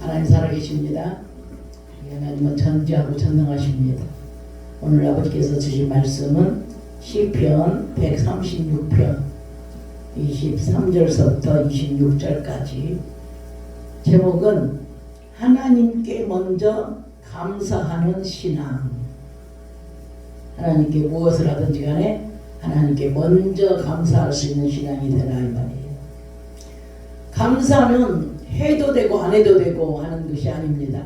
하나님 살아계십니다. 하나님은 전지하고 전능하십니다. 오늘 아버지께서 주신 말씀은 시편 136편 23절서부터 26절까지, 제목은 하나님께 먼저 감사하는 신앙. 하나님께 무엇을 하든지 간에 하나님께 먼저 감사할 수 있는 신앙이 되라 이 말이에요. 감사는 해도 되고 안 해도 되고 하는 것이 아닙니다.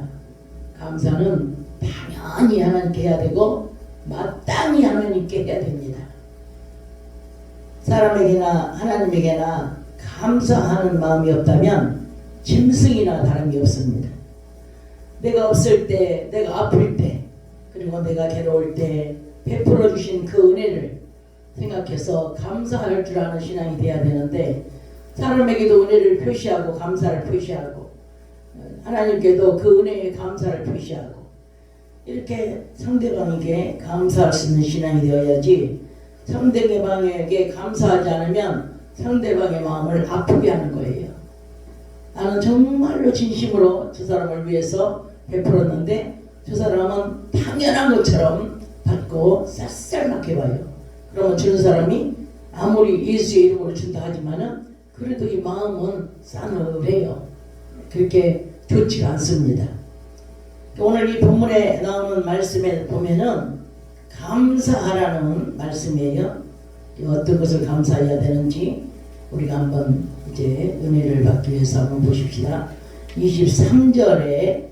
감사는 당연히 하나님께 해야 되고 마땅히 하나님께 해야 됩니다. 사람에게나 하나님에게나 감사하는 마음이 없다면 짐승이나 다름이 없습니다. 내가 없을 때, 내가 아플 때, 그리고 내가 괴로울 때 베풀어 주신 그 은혜를 생각해서 감사할 줄 아는 신앙이 돼야 되는데, 사람에게도 은혜를 표시하고 감사를 표시하고 하나님께도 그 은혜에 감사를 표시하고 이렇게 상대방에게 감사할 수 있는 신앙이 되어야지, 상대방에게 감사하지 않으면 상대방의 마음을 아프게 하는 거예요. 나는 정말로 진심으로 저 사람을 위해서 베풀었는데 저 사람은 당연한 것처럼 받고 쌀쌀하게 봐요. 그러면 주는 사람이 아무리 예수의 이름으로 준다 하지만은 그래도 이 마음은 싸늘해요. 그렇게 좋지가 않습니다. 오늘 이 본문에 나오는 말씀에 보면은 감사하라는 말씀이에요. 어떤 것을 감사해야 되는지 우리가 한번 이제 은혜를 받기 위해서 한번 보십시다. 23절에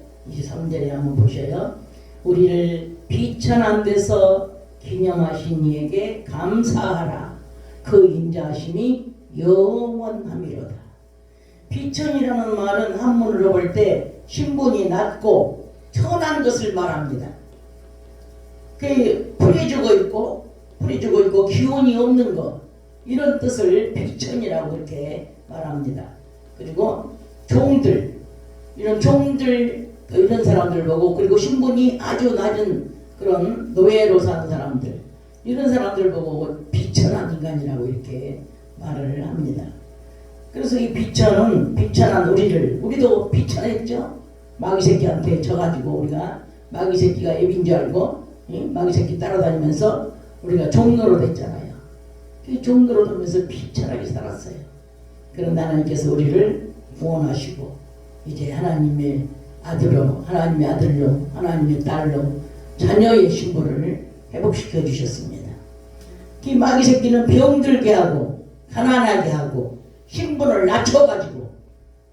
한번 보셔요. 우리를 비천한 데서 기념하신 이에게 감사하라. 그 인자하심이 영원함이로다. 비천이라는 말은 한문으로 볼 때 신분이 낮고 천한 것을 말합니다. 그 풀이 죽어 있고 기운이 없는 것, 이런 뜻을 비천이라고 이렇게 말합니다. 그리고 종들, 이런 사람들 보고, 그리고 신분이 아주 낮은 그런 노예로 사는 사람들, 이런 사람들 보고 비천한 인간이라고 이렇게 말을 합니다. 그래서 이 비천한 우리도 비천했죠. 마귀 새끼한테 져가지고 우리가 마귀 새끼가 애비인 줄 알고 마귀 새끼 따라다니면서 우리가 종노로 됐잖아요. 종노로 되면서 비천하게 살았어요. 그런데 하나님께서 우리를 구원하시고 이제 하나님의 아들로, 하나님의 딸로 자녀의 신분을 회복시켜 주셨습니다. 이 마귀 새끼는 병들게 하고 가난하게 하고 신분을 낮춰가지고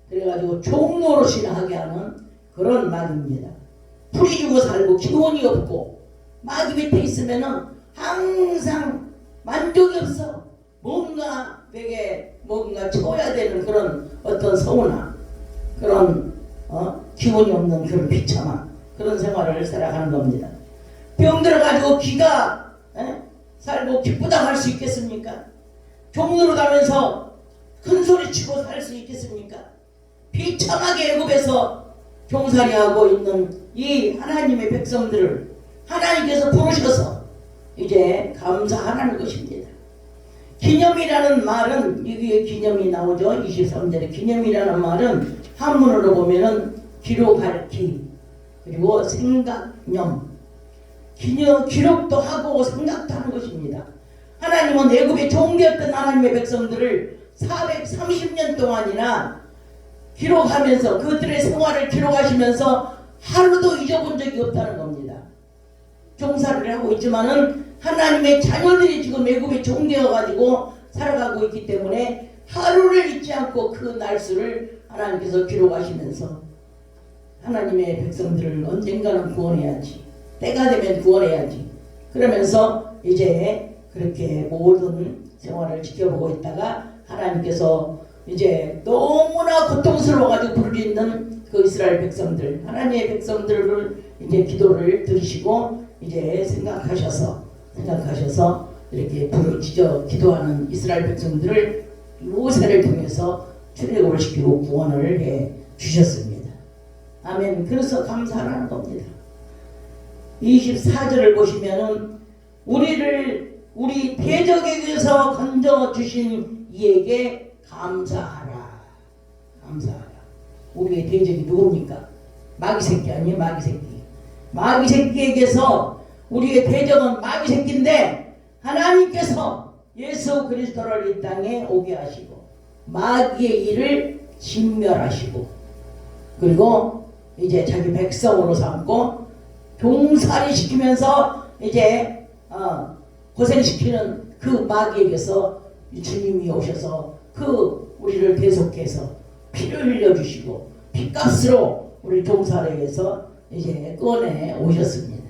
그래가지고 종노릇이나 하게 하는 그런 마귀입니다. 풀이 주고 살고 기운이 없고 마귀 밑에 있으면은 항상 만족이 없어. 뭔가 채워야 되는 그런 어떤 서운함, 그런 기운이 없는 그런 비참한 그런 생활을 살아가는 겁니다. 병들어가지고 기가 살고 기쁘다 할 수 있겠습니까? 종로로 가면서 큰 소리 치고 살 수 있겠습니까? 비참하게 애굽에서 종살이하고 있는 이 하나님의 백성들을 하나님께서 부르셔서 이제 감사하라는 것입니다. 기념이라는 말은, 여기에 기념이 나오죠. 23절에 기념이라는 말은 한문으로 보면은 기록할 기, 그리고 생각념, 기록도 하고 생각도 하는 것입니다. 하나님은 애굽의 종되었던 하나님의 백성들을 430년 동안이나 기록하면서 그들의 생활을 기록하시면서 하루도 잊어본 적이 없다는 겁니다. 종살이를 하고 있지만은 하나님의 자녀들이 지금 애굽에 종되어 가지고 살아가고 있기 때문에 하루를 잊지 않고 그 날수를 하나님께서 기록하시면서 하나님의 백성들을 언젠가는 구원해야지, 때가 되면 구원해야지, 그러면서 이제 그렇게 모든 생활을 지켜보고 있다가 하나님께서 이제 너무나 고통스러워가지고 부르짖는 그 이스라엘 백성들, 하나님의 백성들을 이제 기도를 들으시고 이제 생각하셔서 이렇게 부르짖어 기도하는 이스라엘 백성들을 모세를 통해서 출애굽을 시키고 구원을 해 주셨습니다. 아멘. 그래서 감사하라는 겁니다. 24절을 보시면은 우리 대적에게서 건져 주신 이에게 감사하라. 우리의 대적이 누굽니까? 마귀 새끼 아니에요? 마귀 새끼. 마귀 새끼에게서 우리의 대적은 마귀 새끼인데 하나님께서 예수 그리스도를 이 땅에 오게 하시고 마귀의 일을 진멸하시고 그리고 이제 자기 백성으로 삼고 종살이 시키면서 이제 고생시키는 그 마귀에게서 주님이 오셔서 그 우리를 계속해서 피를 흘려주시고 피값으로 우리 종살이에서 이제 꺼내 오셨습니다.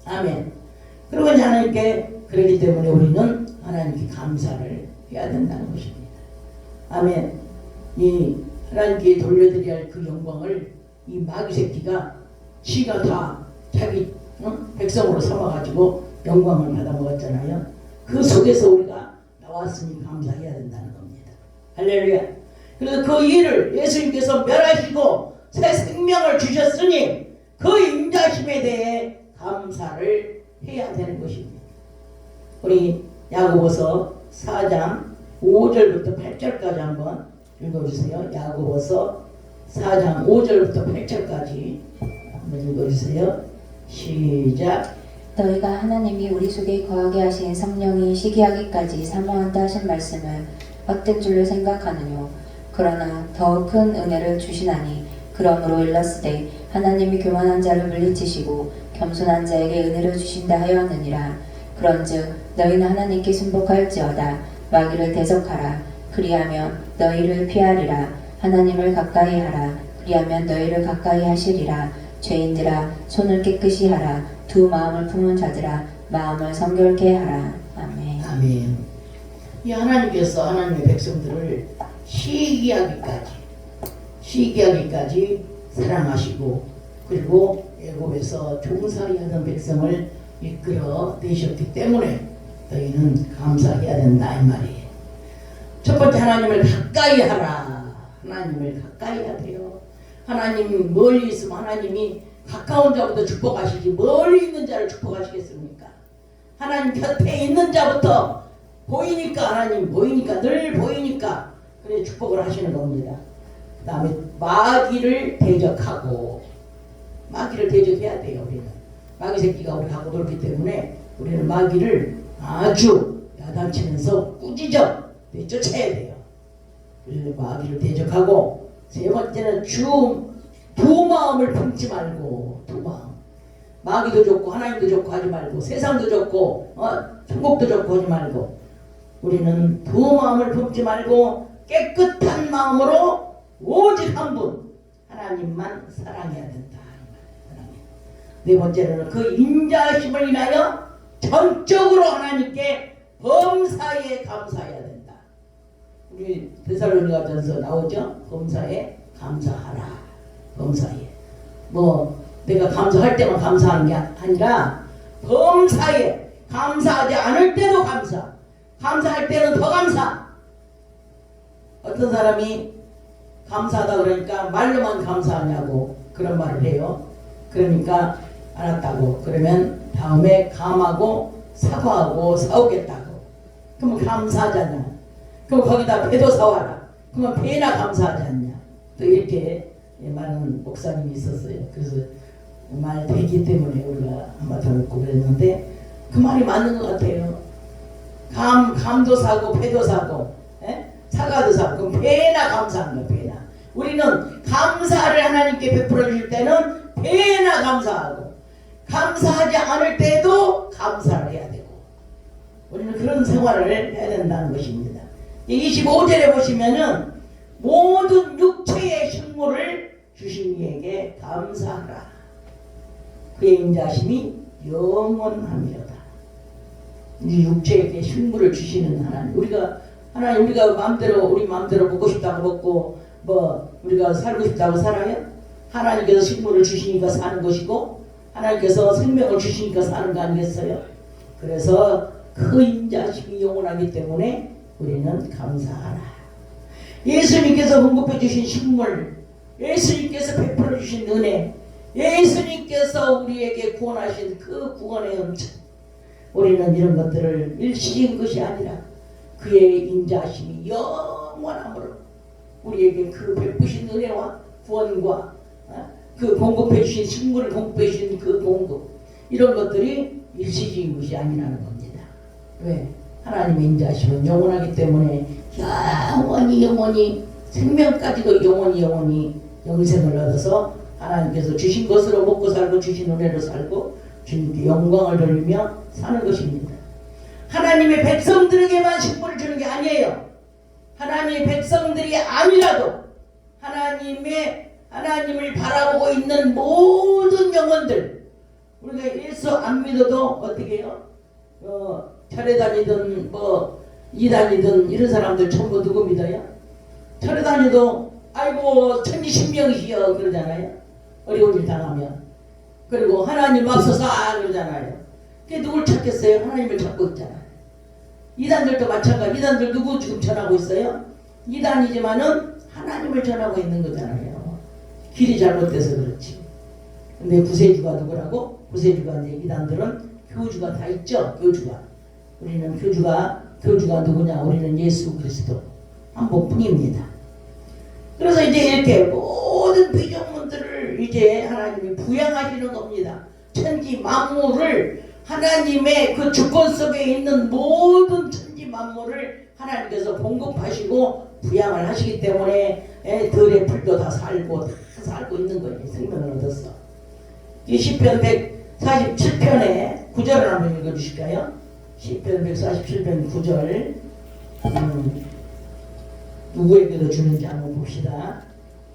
아멘. 그리고 이제 하나님께 그러기 때문에 우리는 하나님께 감사를 해야 된다는 것입니다. 아멘. 이 하나님께 돌려드려야 할 그 영광을 이 마귀 새끼가 지가 다 자기 백성으로 삼아가지고 영광을 받아먹었잖아요. 그 속에서 우리가 나왔으니 감사해야 된다는 겁니다. 할렐루야. 그래서 그 일을 예수님께서 멸하시고 새 생명을 주셨으니 그 인자심에 대해 감사를 해야 되는 것입니다. 우리 야고보서 4장 5절부터 8절까지 한번 읽어주세요. 야고보서 4장 5절부터 8절까지 한번 읽어주세요. 시작. 너희가 하나님이 우리 속에 거하게 하신 성령이 시기하기까지 사모한다 하신 말씀을 헛된 줄로 생각하느뇨. 그러나 더 큰 은혜를 주시나니 그러므로 일렀으되 하나님이 교만한 자를 물리치시고 겸손한 자에게 은혜를 주신다 하였느니라. 그런즉 너희는 하나님께 순복할지어다. 마귀를 대적하라. 그리하면 너희를 피하리라. 하나님을 가까이 하라. 그리하면 너희를 가까이 하시리라. 죄인들아 손을 깨끗이 하라. 두 마음을 품은 자들아 마음을 성결케 하라. 아멘. 아멘. 이 하나님께서 하나님의 백성들을 시기하기까지 사랑하시고 그리고 애굽에서 종살이하던 백성을 이끌어 내셨기 때문에 너희는 감사해야 된다 이 말이에요. 첫 번째 하나님을 가까이 하라. 하나님을 가까이 해야 돼요. 하나님 멀리 있으면 하나님이 가까운 자부터 축복하시지 멀리 있는 자를 축복하시겠습니까? 하나님 곁에 있는 자부터 보이니까 하나님 보이니까 늘 보이니까 그래 축복을 하시는 겁니다. 그 다음에 마귀를 대적하고 마귀를 대적해야 돼요. 우리는 마귀 새끼가 우리 갖고 돌기 때문에 우리는 마귀를 아주 야단치면서 꾸짖어 쫓아야 돼요. 그래서 마귀를 대적하고 세 번째는 두 마음을 품지 말고 두 마음. 마귀도 좋고 하나님도 좋고 하지 말고 세상도 좋고 천국도 좋고 하지 말고 우리는 두 마음을 품지 말고 깨끗한 마음으로 오직 한 분 하나님만 사랑해야 된다. 네 번째로는 그 인자하심을 인하여 전적으로 하나님께 범사에 감사해야 된다. 우리 데살로니가전서 나오죠? 범사에 감사하라. 범사에 뭐 내가 감사할 때만 감사하는 게 아니라 범사에 감사하지 않을 때도 감사할 때는 더 감사. 어떤 사람이 감사하다 그러니까 말로만 감사하냐고 그런 말을 해요. 그러니까 알았다고 그러면 다음에 감하고 사과하고 사오겠다고 그러면 감사하잖아. 그럼 거기다 배도 사와라. 그러면 배나 감사하지 않냐. 또 이렇게 많은 목사님이 있었어요. 그래서 말 되기 때문에 우리가 한번 더 묻고 그랬는데 그 말이 맞는 것 같아요. 감도 사고 배도 사고 사과도 사고 그럼 배나 감사한 거야. 배나 우리는 감사를 하나님께 베풀어 주실 때는 배나 감사하고 감사하지 않을 때도 감사를 해야 되고 우리는 그런 생활을 해야 된다는 것입니다. 25절에 보시면은 모든 육체의 식물을 주신 이에게 감사하라. 그의 인자심이 영원하미로다. 이 육체에게 식물을 주시는 하나님. 우리가 우리 마음대로 먹고 싶다고 먹고 뭐 우리가 살고 싶다고 살아요? 하나님께서 식물을 주시니까 사는 것이고 하나님께서 생명을 주시니까 사는 거 아니겠어요? 그래서 그 인자심이 영원하기 때문에 우리는 감사하라. 예수님께서 공급해 주신 식물, 예수님께서 베풀어 주신 은혜, 예수님께서 우리에게 구원하신 그 구원의 은총, 우리는 이런 것들을 일시적인 것이 아니라 그의 인자심이 영원함으로 우리에게 그 베푸신 은혜와 구원과 그 공급해 주신 식물을 공급해 주신 그 공급 이런 것들이 일시적인 것이 아니라는 겁니다. 왜? 하나님의 인자하심은 영원하기 때문에 영원히 생명까지도 영원히 영생을 얻어서 하나님께서 주신 것으로 먹고 살고 주신 은혜로 살고 주님께 영광을 돌리며 사는 것입니다. 하나님의 백성들에게만 식물을 주는 게 아니에요. 하나님의 백성들이 아니라도 하나님을 바라보고 있는 모든 영혼들, 우리가 예수 안 믿어도 어떻게 해요? 절에 다니든 이단이든 이런 사람들 전부 누구 믿어요? 절에 다니도 아이고 천지신명이시여 그러잖아요. 어려운 일 당하면. 그리고 하나님 앞서서 그러잖아요. 그게 누굴 찾겠어요? 하나님을 찾고 있잖아요. 이단들도 마찬가지. 이단들 누구 지금 전하고 있어요? 이단이지만은 하나님을 전하고 있는 거잖아요. 길이 잘못돼서 그렇지. 근데 구세주가 누구라고? 구세주가 이제 이단들은 교주가 다 있죠. 교주가. 우리는 교주가 누구냐? 우리는 예수 그리스도 한 분뿐입니다. 그래서 이제 이렇게 모든 피조물들을 이제 하나님이 부양하시는 겁니다. 천지 만물을 하나님의 그 주권 속에 있는 모든 천지 만물을 하나님께서 공급하시고 부양을 하시기 때문에 들의 풀도 다 살고 있는 거예요. 생명을 얻었어. 이 시편 147편에 9절을 한번 읽어주실까요? 시편 147편 9절 누구에게도 주는지 한번 봅시다.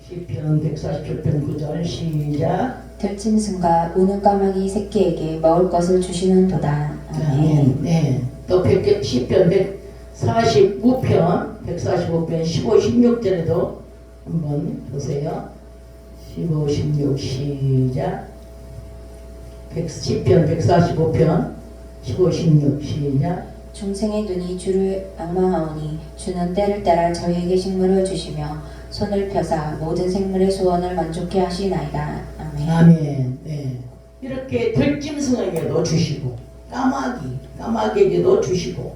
시편 147편 9절 시작. 들짐승과 우는 까마귀 새끼에게 먹을 것을 주시는도다. 아멘. 네. 또 시편 145편 15, 16절에도 한번 보세요. 15, 16 시작. 시편 145편 15, 16 시작. 중생의 눈이 주를 앙망하오니 주는 때를 따라 저희에게 식물을 주시며 손을 펴사 모든 생물의 소원을 만족케 하시나이다. 아멘. 아멘. 네. 이렇게 들짐승에게도 주시고 까마귀에게도 주시고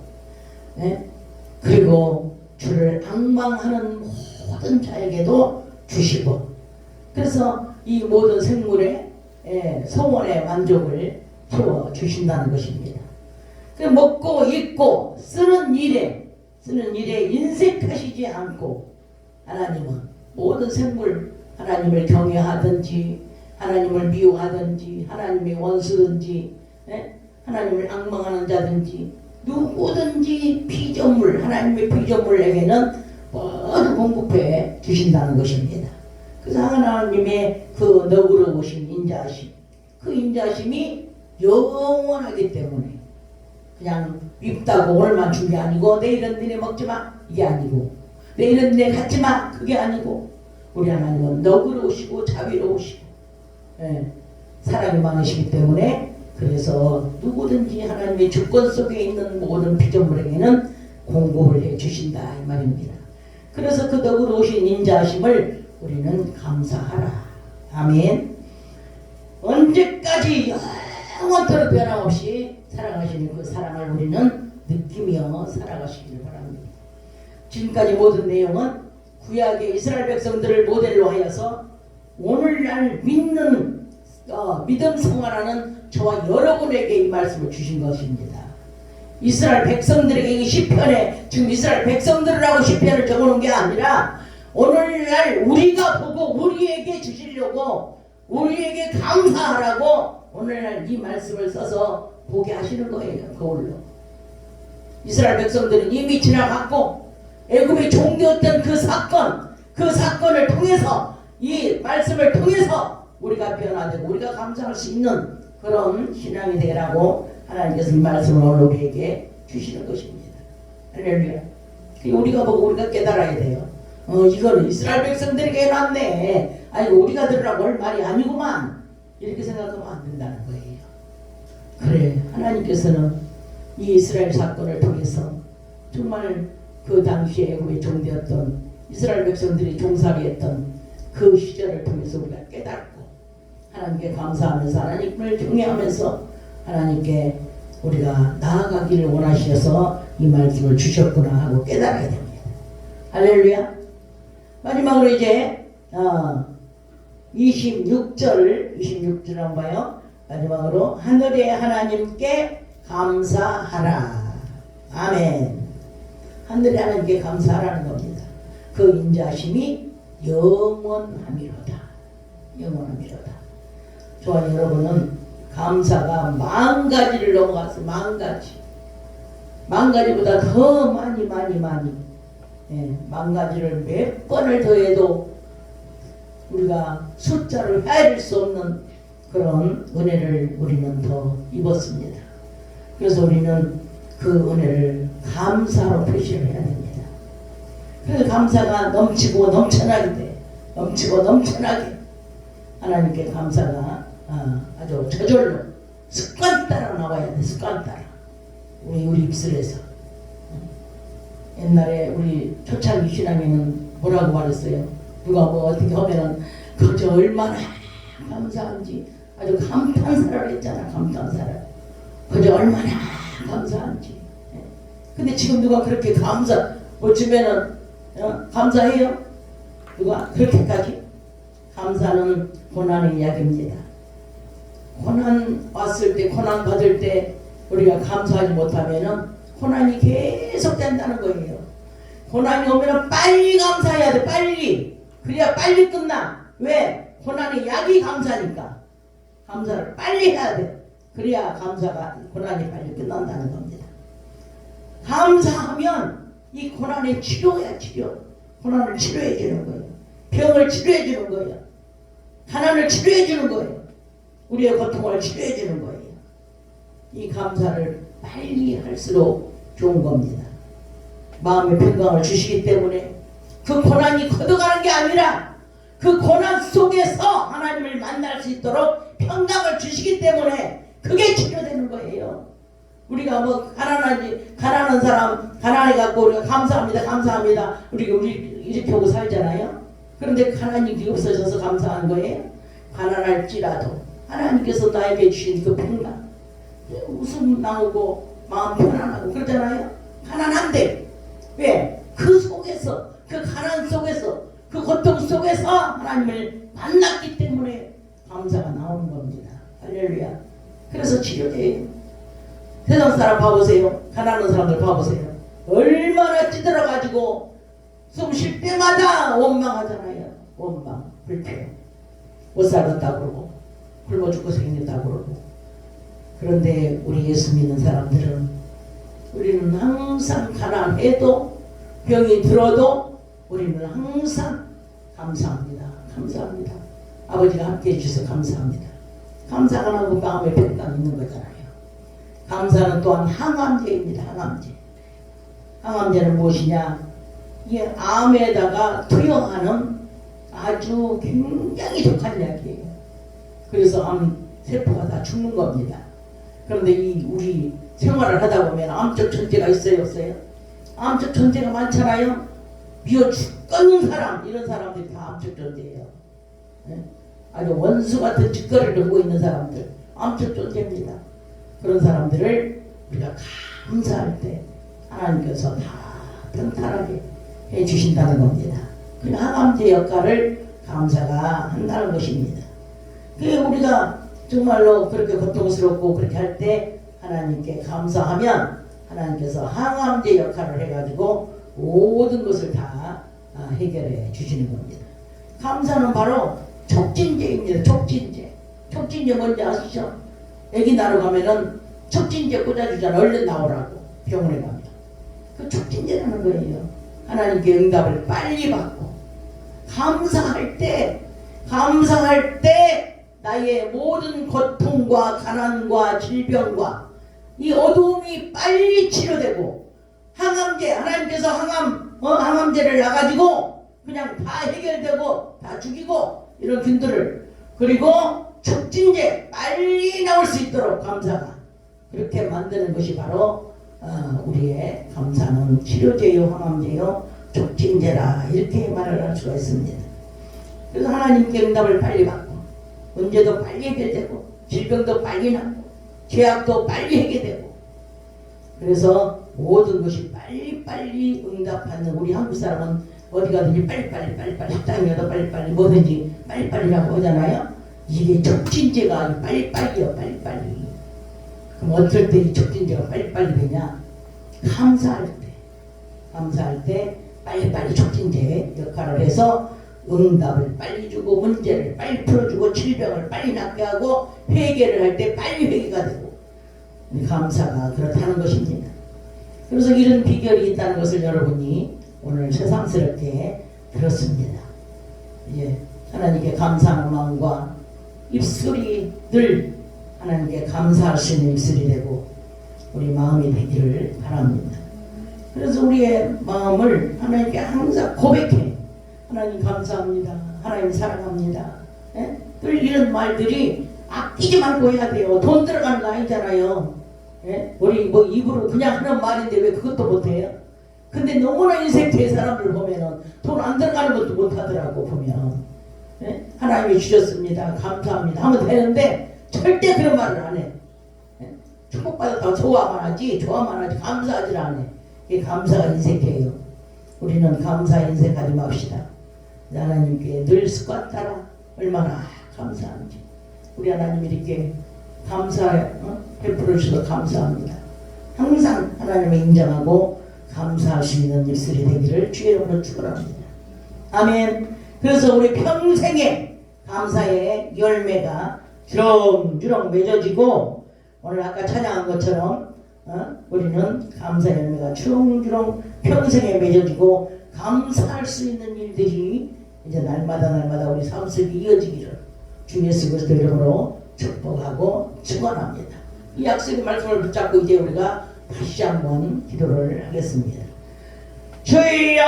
네? 그리고 주를 앙망하는 모든 자에게도 주시고 그래서 이 모든 생물의 소원의 만족을 채워 주신다는 것입니다. 먹고 입고 쓰는 일에 인색하시지 않고 하나님은 모든 생물 하나님을 경외하든지 하나님을 미워하든지 하나님의 원수든지 하나님을 앙망하는 자든지 누구든지 피조물 하나님의 피조물에게는 모두 공급해 주신다는 것입니다. 그래서 하나님의 그 너그러우신 인자하심 그 인자하심이 영원하기 때문에 그냥 밉다고 오늘만 준 게 아니고 내일은 너네 먹지마 이게 아니고 내일은 너네 갖지마 그게 아니고 우리 하나님은 너그러우시고 자비로우시고 사랑이 많으시기 때문에 그래서 누구든지 하나님의 주권 속에 있는 모든 피조물에게는 공급을 해 주신다 이 말입니다. 그래서 그 너그러우신 인자하심을 우리는 감사하라. 아멘. 언제까지 영원토록 변함없이 사랑하시는 그 사랑을 우리는 느끼며 살아가시기를 바랍니다. 지금까지 모든 내용은 구약의 이스라엘 백성들을 모델로 하여서 오늘날 믿음 생활하는 저와 여러분에게 이 말씀을 주신 것입니다. 이스라엘 백성들에게 이 시편에 지금 이스라엘 백성들이라고 시편을 적어놓은 게 아니라 오늘날 우리가 보고 우리에게 주시려고 우리에게 감사하라고 오늘날 이 말씀을 써서 보게 하시는 거예요. 거울로. 이스라엘 백성들은 이미 지나갔고 애굽의 종되었던 그 사건을 통해서 이 말씀을 통해서 우리가 변화되고 우리가 감사할 수 있는 그런 신앙이 되라고 하나님께서 이 말씀을 오늘 우리에게 주시는 것입니다. 할렐루야. 우리가 보고 우리가 깨달아야 돼요. 이거는 이스라엘 백성들에게 해놨네. 아니 우리가 들으라고 할 말이 아니구만. 이렇게 생각하면 안 된다는 거예요. 그래 하나님께서는 이 이스라엘 사건을 통해서 정말 그 당시에 애굽에 종되었던 이스라엘 백성들이 종살이했던 그 시절을 통해서 우리가 깨닫고 하나님께 감사하면서 하나님을 경외하면서 하나님께 우리가 나아가기를 원하셔서 이 말씀을 주셨구나 하고 깨달아야 됩니다. 할렐루야. 마지막으로 이제 26절 한번 봐요. 마지막으로 하늘의 하나님께 감사하라. 아멘. 하늘의 하나님께 감사하라는 겁니다. 그 인자심이 영원하미로다. 영원하미로다. 좋아요. 여러분은 감사가 만 가지를 넘어가서 만 가지보다 더 많이 만 가지를 몇 번을 더해도 우리가 숫자로 헤아릴 수 없는 그런 은혜를 우리는 더 입었습니다. 그래서 우리는 그 은혜를 감사로 표시를 해야 됩니다. 그래서 감사가 넘치고 넘쳐나게 돼. 넘치고 넘쳐나게 하나님께 감사가 아주 저절로 습관 따라 나와야 돼. 습관 따라 우리 입술에서. 옛날에 우리 초창기 신앙에는 뭐라고 말했어요? 누가 뭐 어떻게 하면은 그저 얼마나 감사한지 아주 감탄사를 했잖아. 감탄사를. 그저 얼마나 감사한지. 근데 지금 누가 그렇게 뭐 주면은 감사해요? 누가 그렇게까지? 감사는 고난의 이야기입니다. 고난 왔을 때, 고난 받을 때 우리가 감사하지 못하면은 고난이 계속 된다는 거예요. 고난이 오면은 빨리 감사해야 돼. 빨리. 그래야 빨리 끝나. 왜? 고난의 약이 감사니까. 감사를 빨리 해야 돼. 그래야 고난이 빨리 끝난다는 겁니다. 감사하면 이 고난의 치료야, 치료. 고난을 치료해 주는 거예요. 병을 치료해 주는 거예요. 가난을 치료해 주는 거예요. 우리의 고통을 치료해 주는 거예요. 이 감사를 빨리 할수록 좋은 겁니다. 마음의 평강을 주시기 때문에 그 고난이 걷어가는 게 아니라 그 고난 속에서 하나님을 만날 수 있도록 평강을 주시기 때문에 그게 치료되는 거예요. 우리가 뭐 가난한 사람 가난해갖고 우리가 감사합니다 우리 이렇게 하고 살잖아요. 그런데 가난이 없어져서 감사한 거예요. 가난할지라도 하나님께서 나에게 주신 그 평강, 웃음 나오고 마음 편안하고 그러잖아요. 가난한데 왜? 그 속에서, 그 가난 속에서, 그 고통 속에서 하나님을 만났기 때문에 감사가 나오는 겁니다. 할렐루야. 그래서 치료돼요. 세상 사람 봐보세요. 가난한 사람들 봐보세요. 얼마나 찌들어가지고 숨 쉴 때마다 원망하잖아요. 원망, 불평. 못 살았다고 그러고 굶어 죽고 생겼다고 그러고. 그런데 우리 예수 믿는 사람들은 우리는 항상 가난해도 병이 들어도 우리는 항상 감사합니다. 감사합니다. 아버지가 함께해 주셔서 감사합니다. 감사가 나고 마음에 평강 있는 거잖아요. 감사는 또한 항암제입니다. 항암제. 항암제는 무엇이냐? 이게 암에다가 투여하는 아주 굉장히 독한 약이에요. 그래서 암 세포가 다 죽는 겁니다. 그런데 우리 생활을 하다 보면 암적 천재가 있어요, 없어요? 암적 천재가 많잖아요. 미워 죽겠는 사람, 이런 사람들이 다 암적 천재예요. 네? 아주 원수 같은 짓거리를 하고 있는 사람들, 암적 천재입니다. 그런 사람들을 우리가 감사할 때 하나님께서 다 평탄하게 해주신다는 겁니다. 그 항암제 역할을 감사가 한다는 것입니다. 그게 우리가 정말로 그렇게 고통스럽고 그렇게 할 때 하나님께 감사하면 하나님께서 항암제 역할을 해가지고 모든 것을 다 해결해 주시는 겁니다. 감사는 바로 촉진제입니다. 촉진제. 촉진제 뭔지 아시죠? 애기 낳으러 가면은 촉진제 꽂아주잖아. 얼른 나오라고. 병원에 가면. 그 촉진제라는 거예요. 하나님께 응답을 빨리 받고 감사할 때 나의 모든 고통과 가난과 질병과 이 어두움이 빨리 치료되고 항암제, 하나님께서 항암제를 놔가지고 그냥 다 해결되고 다 죽이고 이런 균들을, 그리고 촉진제 빨리 나올 수 있도록 감사가 그렇게 만드는 것이 바로 우리의 감사는 치료제요, 항암제요, 촉진제라, 이렇게 말을 할 수가 있습니다. 그래서 하나님께 응답을 빨리 받고 문제도 빨리 해결되고 질병도 빨리 낫고 죄악도 빨리 해결되고, 그래서 모든 것이 빨리빨리 응답하는, 우리 한국 사람은 어디 가든지 빨리빨리 식당에 가도 빨리빨리 뭐든지 빨리빨리라고 하잖아요. 이게 촉진제가 빨리빨리요 빨리빨리. 그럼 어떨 때 이 촉진제가 빨리빨리 되냐? 감사할 때 빨리빨리 촉진제 역할을 해서 응답을 빨리 주고 문제를 빨리 풀어주고 질병을 빨리 낫게 하고 회개를 할 때 빨리 회개가 되고 감사가 그렇다는 것입니다. 그래서 이런 비결이 있다는 것을 여러분이 오늘 새삼스럽게 들었습니다. 이제 하나님께 감사하는 마음과 입술이 늘 하나님께 감사할 수 있는 입술이 되고 우리 마음이 되기를 바랍니다. 그래서 우리의 마음을 하나님께 항상 고백해. 하나님 감사합니다. 하나님 사랑합니다. 예? 늘 이런 말들이 아끼지 말고 해야 돼요. 돈 들어가는 거 아니잖아요. 예? 우리 뭐 입으로 그냥 하는 말인데 왜 그것도 못해요? 근데 너무나 인색해 사람들 보면은 돈 안 들어가는 것도 못하더라고 보면. 예? 하나님이 주셨습니다. 감사합니다. 하면 되는데 절대 그런 말을 안 해. 예? 축복받았다고 좋아만 하지 감사하지 안 해. 이 감사가 인색해요. 우리는 감사 인색하지 맙시다. 하나님께 늘 습관 따라 얼마나 감사한지. 우리 하나님 이렇게 베풀어 주셔서 감사합니다. 항상 하나님을 인정하고 감사할 수 있는 입술이 되기를 주의 이름으로 축원합니다. 아멘. 그래서 우리 평생에 감사의 열매가 주렁주렁 맺어지고 오늘 아까 찬양한 것처럼 우리는 감사 열매가 주렁주렁 평생에 맺어지고 감사할 수 있는 일들이 이제 날마다 우리 삶 속에 이어지기를 주 예수 그리스도 이름으로 축복하고 축원합니다. 이 약속의 말씀을 붙잡고 이제 우리가 다시 한번 기도를 하겠습니다. 주여